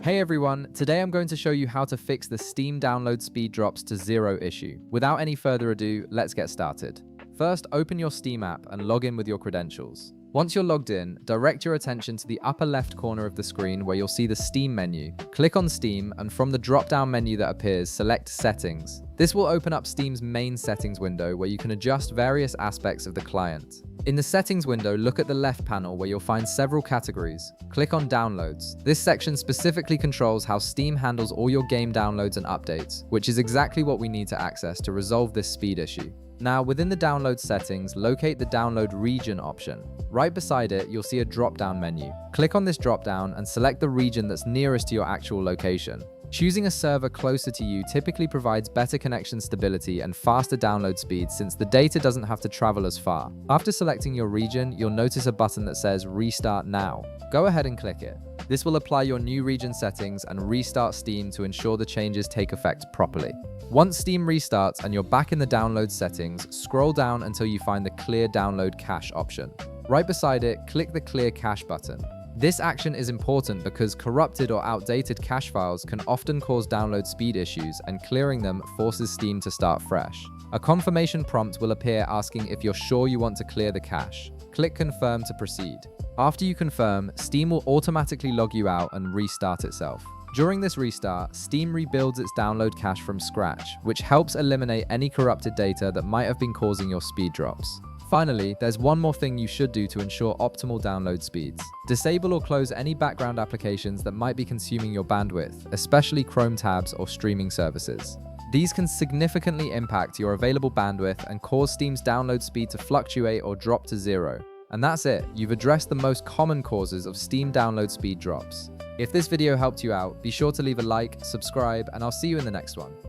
Hey everyone, today I'm going to show you how to fix the Steam download speed drops to 0 issue. Without any further ado, let's get started. First, open your Steam app and log in with your credentials. Once you're logged in, direct your attention to the upper left corner of the screen where you'll see the Steam menu. Click on Steam, and from the drop-down menu that appears, select Settings. This will open up Steam's main settings window where you can adjust various aspects of the client. In the settings window, look at the left panel where you'll find several categories. Click on Downloads. This section specifically controls how Steam handles all your game downloads and updates, which is exactly what we need to access to resolve this speed issue. Now, within the download settings, locate the download region option. Right beside it, you'll see a drop-down menu. Click on this drop-down and select the region that's nearest to your actual location. Choosing a server closer to you typically provides better connection stability and faster download speeds since the data doesn't have to travel as far. After selecting your region, you'll notice a button that says Restart Now. Go ahead and click it. This will apply your new region settings and restart Steam to ensure the changes take effect properly. Once Steam restarts and you're back in the download settings, scroll down until you find the Clear Download Cache option. Right beside it, click the Clear Cache button. This action is important because corrupted or outdated cache files can often cause download speed issues, and clearing them forces Steam to start fresh. A confirmation prompt will appear asking if you're sure you want to clear the cache. Click Confirm to proceed. After you confirm, Steam will automatically log you out and restart itself. During this restart, Steam rebuilds its download cache from scratch, which helps eliminate any corrupted data that might have been causing your speed drops. Finally, there's one more thing you should do to ensure optimal download speeds. Disable or close any background applications that might be consuming your bandwidth, especially Chrome tabs or streaming services. These can significantly impact your available bandwidth and cause Steam's download speed to fluctuate or drop to 0. And that's it, you've addressed the most common causes of Steam download speed drops. If this video helped you out, be sure to leave a like, subscribe, and I'll see you in the next one.